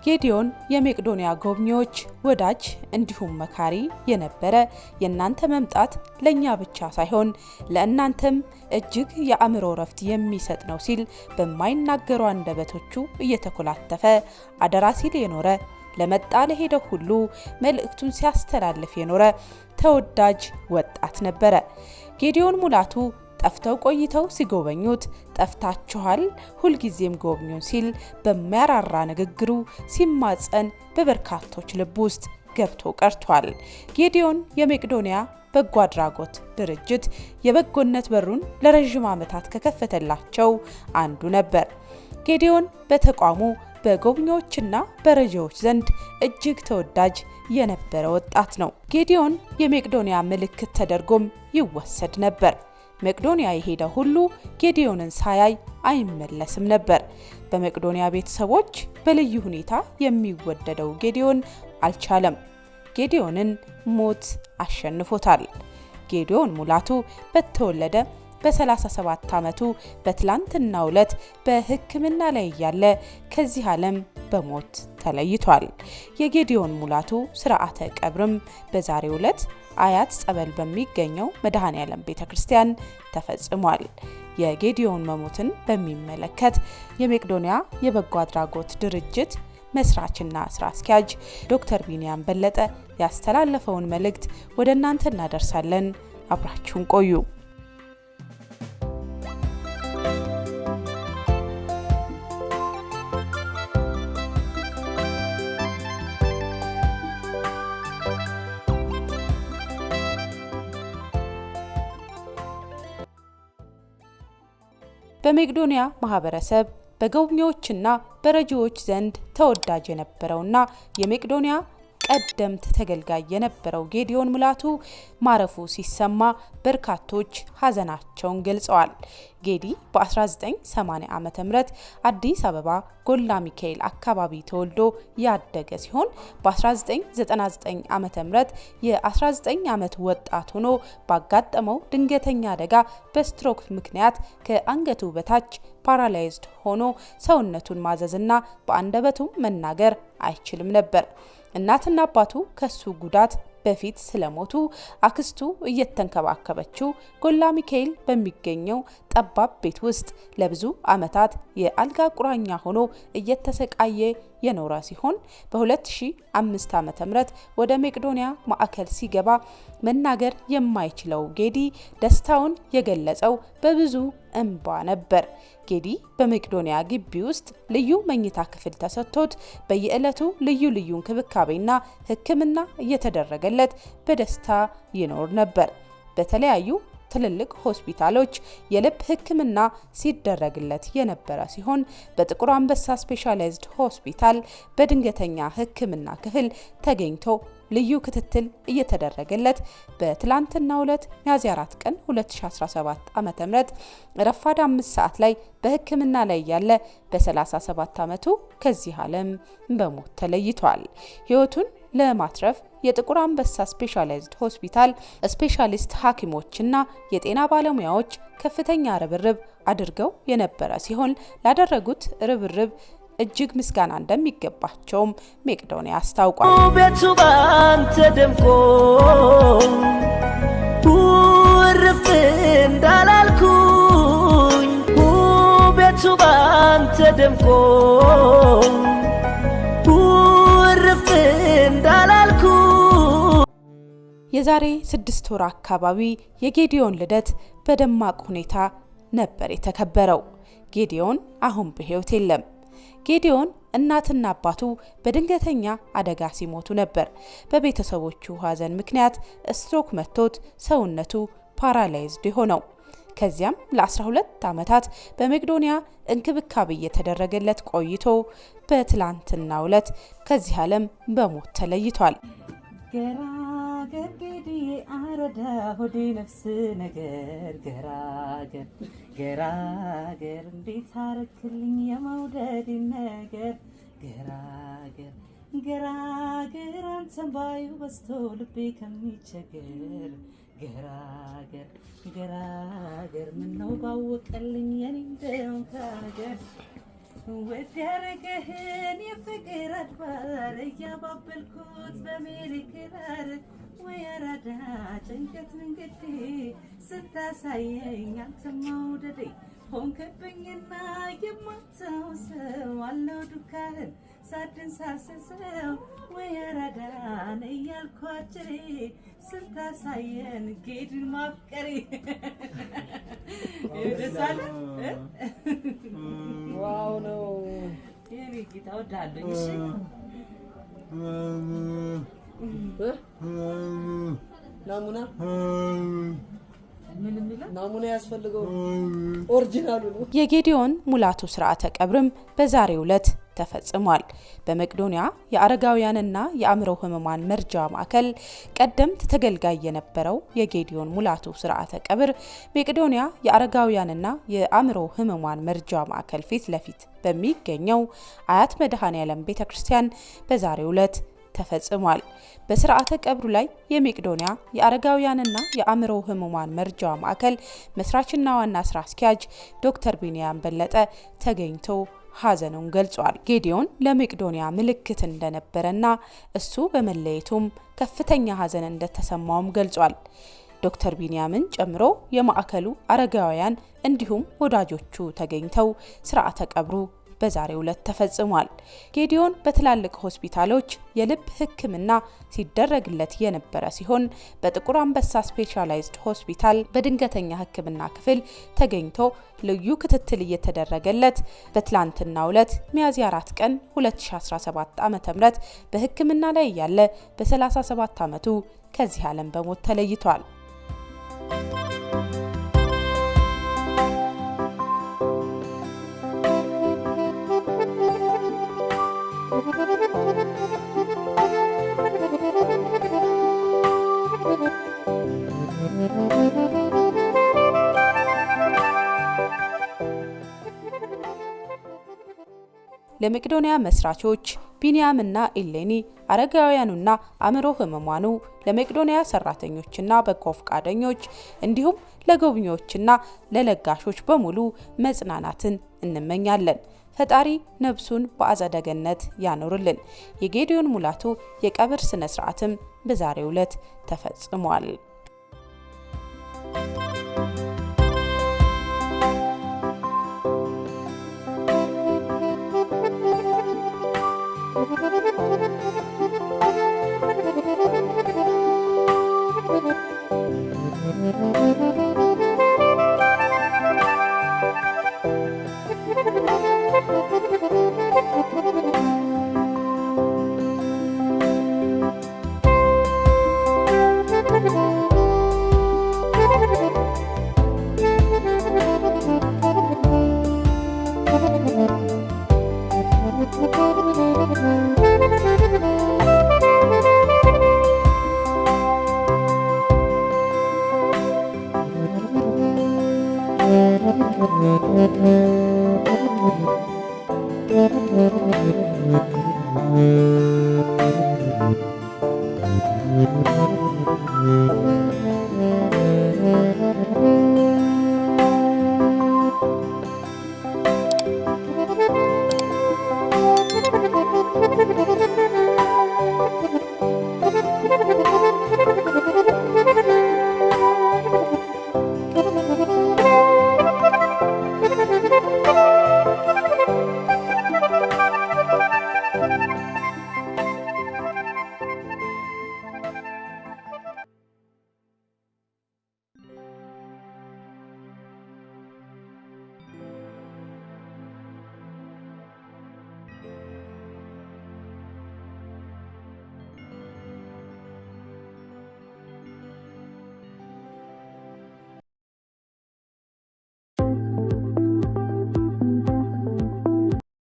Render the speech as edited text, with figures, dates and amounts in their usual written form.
ጌዲዮን የመቄዶንያ ጎብኚዎች ወዳጅ እንዲሁም መካሪ የነበረ የናንተ መምጣት ለኛ ብቻ ሳይሆን ለእናንተም እጅግ የአእምሮ ረፍት የሚሰጥ ነው ሲል በማይናገሩ አንደበቶቹ እየተኮላተፈ አደራ ሲል የኖረ ለመጣ ለሄደው ሁሉ መልእክቱን ሲያስተላልፍ የኖረ ተወዳጅ ወጣት ነበረ። ጌዲዮን ሙላቱ ጠፍተው ቆይተው ሲጎበኙት ጠፍታችኋል ሁልጊዜም ጎብኙን ሲል በሚያራራ ንግግሩ ሲማጸን በበርካቶች ልብ ውስጥ ገብቶ ቀርቷል። ጌዲዮን የመቄዶንያ በጎ አድራጎት ድርጅት የበጎነት በሩን ለረጅም ዓመታት ከከፈተላቸው አንዱ ነበር። ጌዲዮን በተቋሙ በጎብኚዎችና በረጂዎች ዘንድ እጅግ ተወዳጅ የነበረ ወጣት ነው። ጌዲዮን የመቄዶንያ ምልክት ተደርጎም ይወሰድ ነበር። መቄዶንያ የሄደ ሁሉ ጌዲዮንን ሳያይ አይመለስም ነበር። በመቄዶንያ ቤተሰቦች በልዩ ሁኔታ የሚወደደው ጌዲዮን አልቻለም። ጌዲዮንን ሞት አሸንፎታል። ጌዲዮን ሙላቱ በተወለደ በ37 ዓመቱ በትላንትናው ዕለት በሕክምና ላይ ያለ ከዚህ ዓለም በሞት ተለይቷል። የጌዲዮን ሙላቱ ሥርዓተ ቀብርም በዛሬው ዕለት አያት ጸበል በሚገኘው መድኃኔዓለም ቤተክርስቲያን ተፈጽሟል። የጌዲዮን መሞትን በሚመለከት የመቄዶንያ የበጎ አድራጎት ድርጅት መስራችና ስራ አስኪያጅ ዶክተር ቢኒያም በለጠ ያስተላለፈውን መልእክት ወደ እናንተ እናደርሳለን። አብራችሁን ቆዩ። በመቄዶንያ ማህበረሰብ በጎብኚዎችና በረጂዎች ዘንድ ተወዳጅ የነበረውና የመቄዶንያ ቀደምት ተገልጋይ የነበረው ጌዲዮን ሙላቱ ማረፉ ሲሰማ በርካቶች ሀዘናቸውን ገልጸዋል። ጌዲ በ1980 ዓመተ ምህረት አዲስ አበባ ጎላ ሚካኤል አካባቢ ተወልዶ ያደገ ሲሆን በ1999 ዓመተ ምህረት የ19 ዓመት ወጣት ሆኖ ባጋጠመው ድንገተኛ አደጋ በስትሮክ ምክንያት ከአንገቱ በታች ፓራላይዝድ ሆኖ ሰውነቱን ማዘዝና በአንደበቱ መናገር አይችልም ነበር። እናትና አባቱ ከሱ ጉዳት በፊት ስለሞቱ አክስቱ እየተንከባከበችው ጎላ ሚካኤል በሚገኘው ጠባብ ቤት ውስጥ ለብዙ ዓመታት የአልጋ ቁራኛ ሆኖ እየተሰቃየ የኖረ ሲሆን በ2005 ዓመተ ምህረት ወደ መቄዶንያ ማዕከል ሲገባ መናገር የማይችለው ጌዲ ደስታውን የገለጸው በብዙ እንባ ነበር። ጌዲ በመቄዶንያ ግቢ ውስጥ ልዩ መኝታ ክፍል ተሰጥቶት በየዕለቱ ልዩ እንክብካቤና ሕክምና እየተደረገለት በደስታ ይኖር ነበር። በተለያዩ ትልልቅ ሆስፒታሎች የልብ ሕክምና ሲደረግለት የነበረ ሲሆን በጥቁር አንበሳ ስፔሻላይዝድ ሆስፒታል በድንገተኛ ሕክምና ክፍል ተገኝቶ ልዩ ክትትል እየተደረገለት በትላንትናው ዕለት ሚያዝያ 4 ቀን 2017 ዓ.ም ረፋድ 5 ሰዓት ላይ በሕክምና ላይ ያለ በ37 ዓመቱ ከዚህ ዓለም በሞት ተለይቷል። ሕይወቱን ለማትረፍ የጥቁር አንበሳ ስፔሻላይዝድ ሆስፒታል ስፔሻሊስት ሐኪሞችና የጤና ባለሙያዎች ከፍተኛ ርብርብ አድርገው የነበረ ሲሆን ላደረጉት ርብርብ እጅግ ምስጋና እንደሚገባቸውም መቄዶንያ አስታውቋል። ቤቱ ባንተ ደምቆ ውርፍ እንዳላልኩኝ ቤቱ ባንተ ደምቆ ውርፍ እንዳላልኩኝ። የዛሬ 6 ወር አካባቢ የጌዲዮን ልደት በደማቅ ሁኔታ ነበር የተከበረው። ጌዲዮን አሁን በሕይወት የለም። ጌዲዮን እናትና አባቱ በድንገተኛ አደጋ ሲሞቱ ነበር። በቤተሰቦቹ ሀዘን ምክንያት ስትሮክ መጥቶት ሰውነቱ ፓራላይዝድ ሆነው ከዚያም ለ12 ዓመታት በመቄዶንያ እንክብካቤ እየተደረገለት ቆይቶ በትላንትናው ዕለት ከዚህ ዓለም በሞት ተለይቷል። ገራገር ጌዲዬ አረዳ ሆዴ ነፍስ ነገር ገራገር ገራገር እንዴት አረክልኝ የመውደድ ነገር ገራገር ገራገር አንተን ባዩ በስቶ ልቤ ከሚቸገር ገራገር ገራገር ምነው ባወቀልኝ የኔ እንደው ካገር ወደረገህን የፍቅር አድባር እያባበልኩት በሜሪክራር ወያራዳ ጭንቀት መንገዴ ስታሳየኝ አንተ መውደዴ ሆንክብኝና የማታውሰው አለው ዱካህን ሳድን ሳስሰው ወያራዳን እያልኳችሬ ስታሳየን ጌድን ማፍቀሬ ይደሳለ ዋው ነው የኔ ጌታ ወዳለኝ እሺ ናሙና ናሙና ያስፈልገው ኦሪጂናሉ ነው። የጌዲዮን ሙላቱ ስርዓተ ቀብርም በዛሬው ዕለት ተፈጽሟል። በመቄዶንያ የአረጋውያንና የአእምሮ ህሙማን መርጃ ማዕከል ቀደምት ተገልጋይ የነበረው የጌዲዮን ሙላቱ ስርዓተ ቀብር መቄዶንያ የአረጋውያንና የአእምሮ ህሙማን መርጃ ማዕከል ፊት ለፊት በሚገኘው አያት መድኃኔዓለም ቤተክርስቲያን በዛሬው ዕለት ተፈጽሟል። በስርዓተ ቀብሩ ላይ የመቄዶንያ የአረጋውያንና የአእምሮ ህሙማን መርጃ ማዕከል መስራችና ዋና ስራ አስኪያጅ ዶክተር ቢኒያም በለጠ ተገኝቶ ሐዘኑን ገልጿል። ጌዲዮን ለመቄዶንያ ምልክት እንደነበረና እሱ በመለየቱም ከፍተኛ ሐዘን እንደተሰማውም ገልጿል። ዶክተር ቢኒያምን ጨምሮ የማዕከሉ አረጋውያን እንዲሁም ወዳጆቹ ተገኝተው ስርዓተ ቀብሩ በዛሬው ዕለት ተፈጽሟል። ጌዲዮን በትላልቅ ሆስፒታሎች የልብ ህክምና ሲደረግለት የነበረ ሲሆን በጥቁር አንበሳ ስፔሻላይዝድ ሆስፒታል በድንገተኛ ህክምና ክፍል ተገኝቶ ልዩ ክትትል እየተደረገለት በትላንትናው ዕለት ሚያዝያ 4 ቀን 2017 ዓ.ም በህክምና ላይ ያለ በ37 ዓመቱ ከዚህ ዓለም በሞት ተለይቷል። ለመቄዶንያ መስራቾች ቢኒያምና ኢሌኒ፣ አረጋውያኑና አእምሮ ህሙማኑ፣ ለመቄዶንያ ሰራተኞችና በጎ ፈቃደኞች እንዲሁም ለጎብኚዎችና ለለጋሾች በሙሉ መጽናናትን እንመኛለን። ፈጣሪ ነፍሱን በአጸደ ገነት ያኖርልን። የጌዲዮን ሙላቱ የቀብር ስነ ስርዓትም በዛሬው ዕለት ተፈጽሟል።